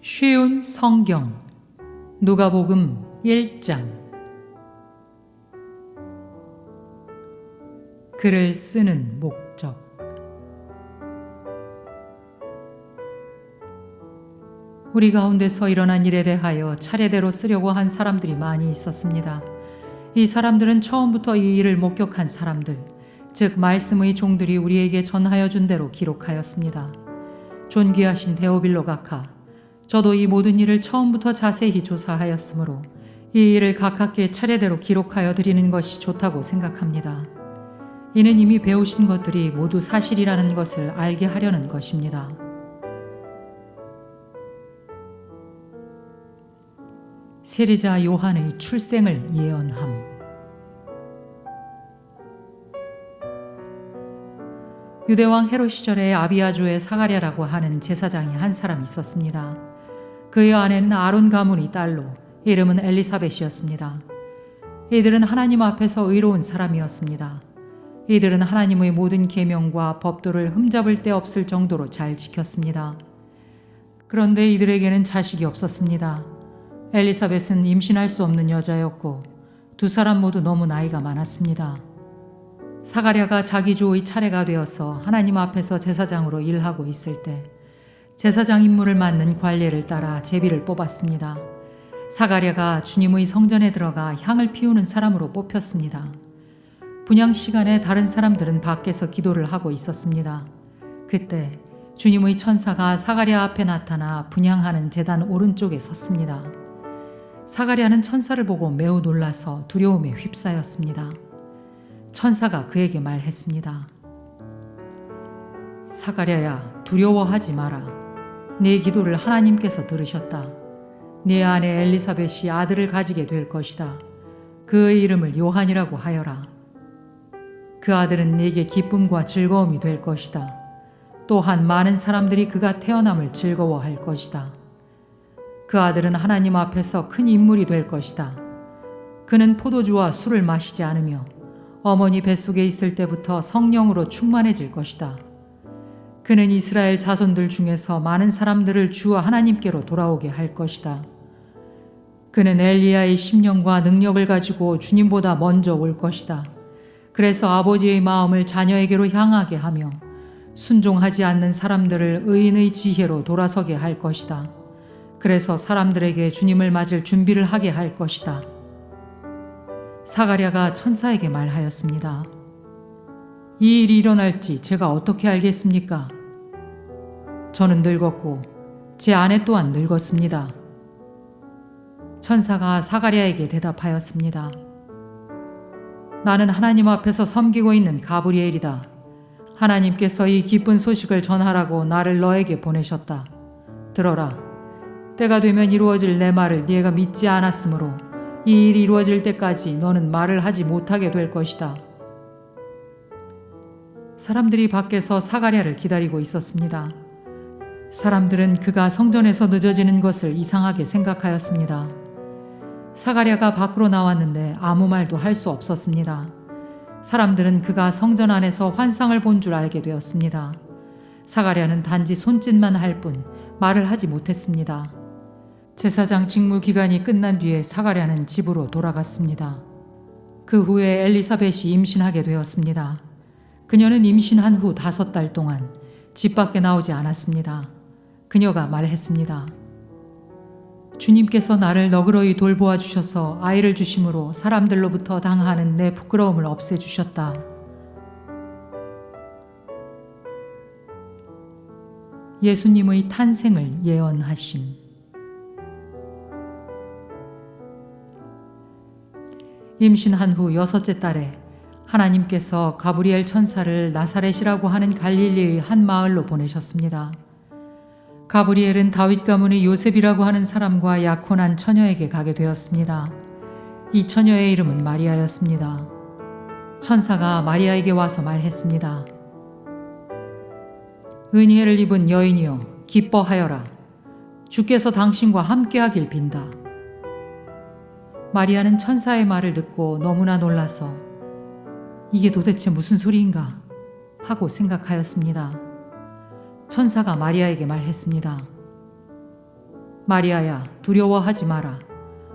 쉬운 성경 누가복음 1장. 글을 쓰는 목적. 우리 가운데서 일어난 일에 대하여 차례대로 쓰려고 한 사람들이 많이 있었습니다. 이 사람들은 처음부터 이 일을 목격한 사람들, 즉 말씀의 종들이 우리에게 전하여 준 대로 기록하였습니다. 존귀하신 데오빌로 각하, 저도 이 모든 일을 처음부터 자세히 조사하였으므로 이 일을 가깝게 차례대로 기록하여 드리는 것이 좋다고 생각합니다. 이는 이미 배우신 것들이 모두 사실이라는 것을 알게 하려는 것입니다. 세리자 요한의 출생을 예언함. 유대왕 헤롯 시절에 아비아주의 사가랴라고 하는 제사장이 한 사람 있었습니다. 그의 아내는 아론 가문의 딸로 이름은 엘리사벳이었습니다. 이들은 하나님 앞에서 의로운 사람이었습니다. 이들은 하나님의 모든 계명과 법도를 흠잡을 데 없을 정도로 잘 지켰습니다. 그런데 이들에게는 자식이 없었습니다. 엘리사벳은 임신할 수 없는 여자였고 두 사람 모두 너무 나이가 많았습니다. 사가랴가 자기 조의 차례가 되어서 하나님 앞에서 제사장으로 일하고 있을 때 제사장 임무를 맡는 관례를 따라 제비를 뽑았습니다. 사가랴가 주님의 성전에 들어가 향을 피우는 사람으로 뽑혔습니다. 분향 시간에 다른 사람들은 밖에서 기도를 하고 있었습니다. 그때 주님의 천사가 사가랴 앞에 나타나 분향하는 제단 오른쪽에 섰습니다. 사가랴는 천사를 보고 매우 놀라서 두려움에 휩싸였습니다. 천사가 그에게 말했습니다. 사가랴야, 두려워하지 마라. 네 기도를 하나님께서 들으셨다. 네 아내 엘리사벳이 아들을 가지게 될 것이다. 그의 이름을 요한이라고 하여라. 그 아들은 네게 기쁨과 즐거움이 될 것이다. 또한 많은 사람들이 그가 태어남을 즐거워할 것이다. 그 아들은 하나님 앞에서 큰 인물이 될 것이다. 그는 포도주와 술을 마시지 않으며 어머니 뱃속에 있을 때부터 성령으로 충만해질 것이다. 그는 이스라엘 자손들 중에서 많은 사람들을 주 하나님께로 돌아오게 할 것이다. 그는 엘리야의 심령과 능력을 가지고 주님보다 먼저 올 것이다. 그래서 아버지의 마음을 자녀에게로 향하게 하며 순종하지 않는 사람들을 의인의 지혜로 돌아서게 할 것이다. 그래서 사람들에게 주님을 맞을 준비를 하게 할 것이다. 사가랴가 천사에게 말하였습니다. 이 일이 일어날지 제가 어떻게 알겠습니까? 저는 늙었고 제 아내 또한 늙었습니다. 천사가 사가랴에게 대답하였습니다. 나는 하나님 앞에서 섬기고 있는 가브리엘이다. 하나님께서 이 기쁜 소식을 전하라고 나를 너에게 보내셨다. 들어라. 때가 되면 이루어질 내 말을 네가 믿지 않았으므로 이 일이 이루어질 때까지 너는 말을 하지 못하게 될 것이다. 사람들이 밖에서 사가랴를 기다리고 있었습니다. 사람들은 그가 성전에서 늦어지는 것을 이상하게 생각하였습니다. 사가랴가 밖으로 나왔는데 아무 말도 할 수 없었습니다. 사람들은 그가 성전 안에서 환상을 본 줄 알게 되었습니다. 사가랴는 단지 손짓만 할 뿐 말을 하지 못했습니다. 제사장 직무 기간이 끝난 뒤에 사가랴는 집으로 돌아갔습니다. 그 후에 엘리사벳이 임신하게 되었습니다. 그녀는 임신한 후 5달 동안 집 밖에 나오지 않았습니다. 그녀가 말했습니다. 주님께서 나를 너그러이 돌보아 주셔서 아이를 주심으로 사람들로부터 당하는 내 부끄러움을 없애주셨다. 예수님의 탄생을 예언하심. 임신한 후 6째 달에 하나님께서 가브리엘 천사를 나사렛이라고 하는 갈릴리의 한 마을로 보내셨습니다. 가브리엘은 다윗 가문의 요셉이라고 하는 사람과 약혼한 처녀에게 가게 되었습니다. 이 처녀의 이름은 마리아였습니다. 천사가 마리아에게 와서 말했습니다. 은혜를 입은 여인이여, 기뻐하여라. 주께서 당신과 함께하길 빈다. 마리아는 천사의 말을 듣고 너무나 놀라서 이게 도대체 무슨 소리인가 하고 생각하였습니다. 천사가 마리아에게 말했습니다. 마리아야, 두려워하지 마라.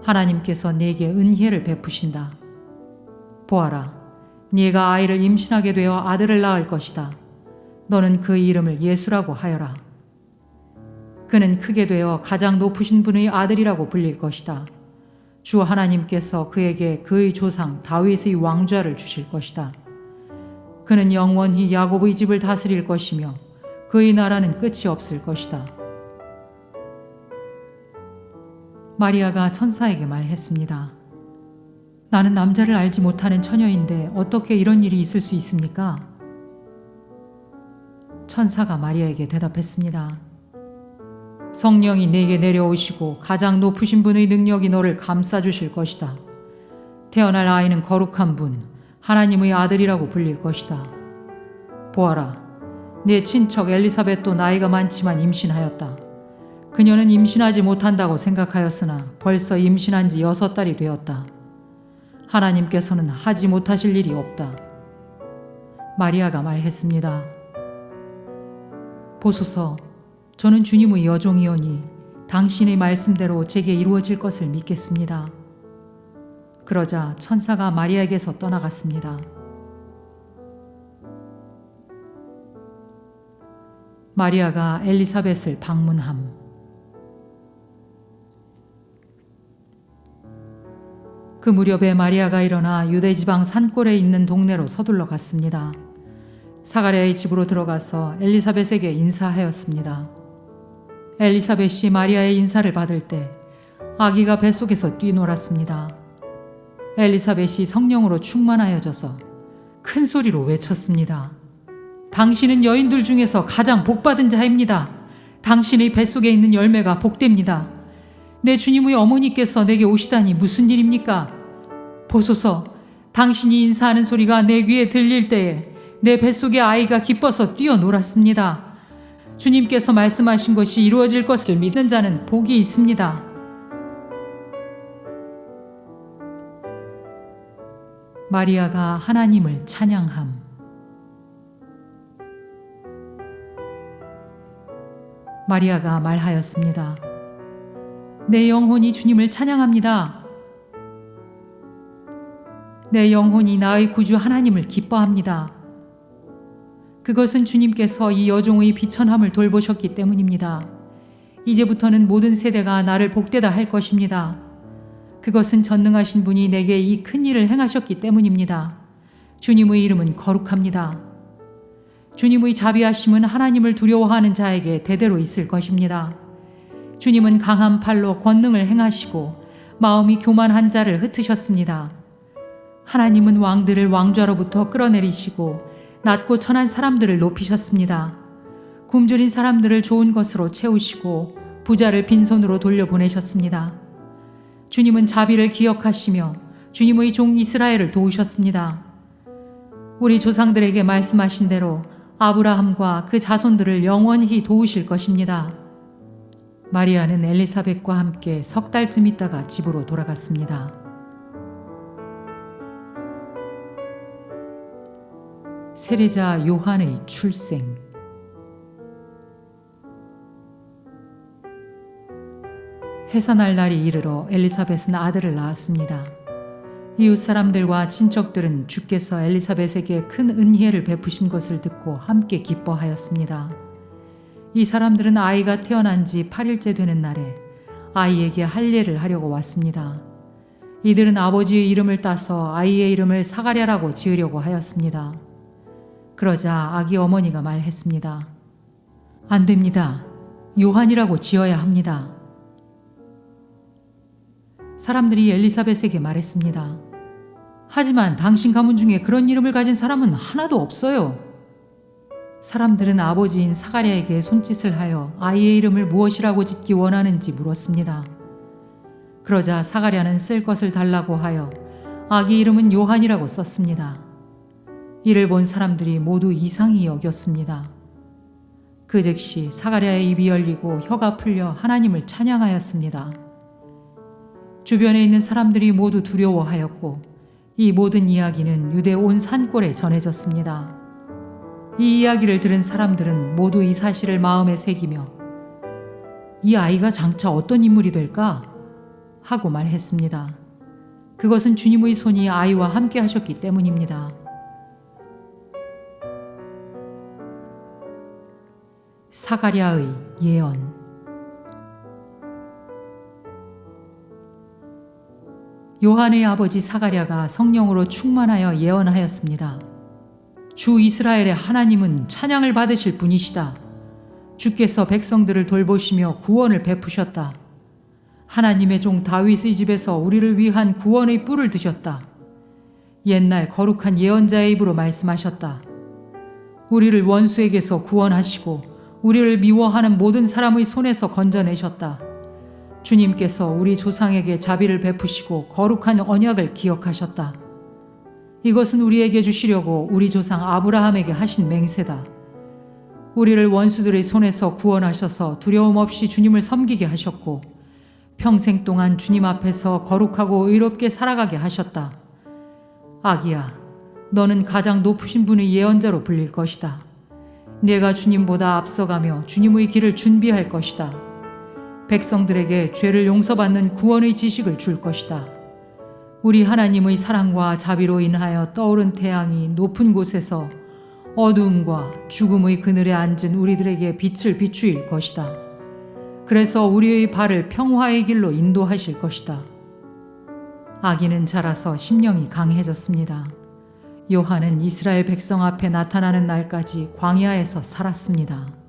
하나님께서 네게 은혜를 베푸신다. 보아라, 네가 아이를 임신하게 되어 아들을 낳을 것이다. 너는 그 이름을 예수라고 하여라. 그는 크게 되어 가장 높으신 분의 아들이라고 불릴 것이다. 주 하나님께서 그에게 그의 조상 다윗의 왕좌를 주실 것이다. 그는 영원히 야곱의 집을 다스릴 것이며 그의 나라는 끝이 없을 것이다. 마리아가 천사에게 말했습니다. 나는 남자를 알지 못하는 처녀인데 어떻게 이런 일이 있을 수 있습니까? 천사가 마리아에게 대답했습니다. 성령이 네게 내려오시고 가장 높으신 분의 능력이 너를 감싸주실 것이다. 태어날 아이는 거룩한 분, 하나님의 아들이라고 불릴 것이다. 보아라, 네 친척 엘리사벳도 나이가 많지만 임신하였다. 그녀는 임신하지 못한다고 생각하였으나 벌써 임신한 지 6달이 되었다. 하나님께서는 하지 못하실 일이 없다. 마리아가 말했습니다. 보소서, 저는 주님의 여종이오니 당신의 말씀대로 제게 이루어질 것을 믿겠습니다. 그러자 천사가 마리아에게서 떠나갔습니다. 마리아가 엘리사벳을 방문함. 그 무렵에 마리아가 일어나 유대 지방 산골에 있는 동네로 서둘러 갔습니다. 사가랴의 집으로 들어가서 엘리사벳에게 인사하였습니다. 엘리사벳이 마리아의 인사를 받을 때 아기가 뱃속에서 뛰놀았습니다. 엘리사벳이 성령으로 충만하여져서 큰 소리로 외쳤습니다. 당신은 여인들 중에서 가장 복받은 자입니다. 당신의 뱃속에 있는 열매가 복됩니다. 내 주님의 어머니께서 내게 오시다니 무슨 일입니까? 보소서, 당신이 인사하는 소리가 내 귀에 들릴 때에 내 뱃속의 아이가 기뻐서 뛰어놀았습니다. 주님께서 말씀하신 것이 이루어질 것을 믿는 자는 복이 있습니다. 마리아가 하나님을 찬양함. 마리아가 말하였습니다. 내 영혼이 주님을 찬양합니다. 내 영혼이 나의 구주 하나님을 기뻐합니다. 그것은 주님께서 이 여종의 비천함을 돌보셨기 때문입니다. 이제부터는 모든 세대가 나를 복되다 할 것입니다. 그것은 전능하신 분이 내게 이 큰 일을 행하셨기 때문입니다. 주님의 이름은 거룩합니다. 주님의 자비하심은 하나님을 두려워하는 자에게 대대로 있을 것입니다. 주님은 강한 팔로 권능을 행하시고 마음이 교만한 자를 흩으셨습니다. 하나님은 왕들을 왕좌로부터 끌어내리시고 낮고 천한 사람들을 높이셨습니다. 굶주린 사람들을 좋은 것으로 채우시고 부자를 빈손으로 돌려보내셨습니다. 주님은 자비를 기억하시며 주님의 종 이스라엘을 도우셨습니다. 우리 조상들에게 말씀하신 대로 아브라함과 그 자손들을 영원히 도우실 것입니다. 마리아는 엘리사벳과 함께 3달쯤 있다가 집으로 돌아갔습니다. 세례자 요한의 출생. 해산할 날이 이르러 엘리사벳은 아들을 낳았습니다. 이웃 사람들과 친척들은 주께서 엘리사벳에게 큰 은혜를 베푸신 것을 듣고 함께 기뻐하였습니다. 이 사람들은 아이가 태어난 지 8일째 되는 날에 아이에게 할례를 하려고 왔습니다. 이들은 아버지의 이름을 따서 아이의 이름을 사가랴라고 지으려고 하였습니다. 그러자 아기 어머니가 말했습니다. 안 됩니다. 요한이라고 지어야 합니다. 사람들이 엘리사벳에게 말했습니다. 하지만 당신 가문 중에 그런 이름을 가진 사람은 하나도 없어요. 사람들은 아버지인 사가랴에게 손짓을 하여 아이의 이름을 무엇이라고 짓기 원하는지 물었습니다. 그러자 사가랴는 쓸 것을 달라고 하여 아기 이름은 요한이라고 썼습니다. 이를 본 사람들이 모두 이상히 여겼습니다. 그 즉시 사가랴의 입이 열리고 혀가 풀려 하나님을 찬양하였습니다. 주변에 있는 사람들이 모두 두려워하였고 이 모든 이야기는 유대 온 산골에 전해졌습니다. 이 이야기를 들은 사람들은 모두 이 사실을 마음에 새기며 이 아이가 장차 어떤 인물이 될까? 하고 말했습니다. 그것은 주님의 손이 아이와 함께 하셨기 때문입니다. 사가랴의 예언. 요한의 아버지 사가랴가 성령으로 충만하여 예언하였습니다. 주 이스라엘의 하나님은 찬양을 받으실 분이시다. 주께서 백성들을 돌보시며 구원을 베푸셨다. 하나님의 종 다윗의 집에서 우리를 위한 구원의 뿔을 드셨다. 옛날 거룩한 예언자의 입으로 말씀하셨다. 우리를 원수에게서 구원하시고 우리를 미워하는 모든 사람의 손에서 건져내셨다. 주님께서 우리 조상에게 자비를 베푸시고 거룩한 언약을 기억하셨다. 이것은 우리에게 주시려고 우리 조상 아브라함에게 하신 맹세다. 우리를 원수들의 손에서 구원하셔서 두려움 없이 주님을 섬기게 하셨고 평생 동안 주님 앞에서 거룩하고 의롭게 살아가게 하셨다. 아기야, 너는 가장 높으신 분의 예언자로 불릴 것이다. 내가 주님보다 앞서가며 주님의 길을 준비할 것이다. 백성들에게 죄를 용서받는 구원의 지식을 줄 것이다. 우리 하나님의 사랑과 자비로 인하여 떠오른 태양이 높은 곳에서 어두움과 죽음의 그늘에 앉은 우리들에게 빛을 비추일 것이다. 그래서 우리의 발을 평화의 길로 인도하실 것이다. 아기는 자라서 심령이 강해졌습니다. 요한은 이스라엘 백성 앞에 나타나는 날까지 광야에서 살았습니다.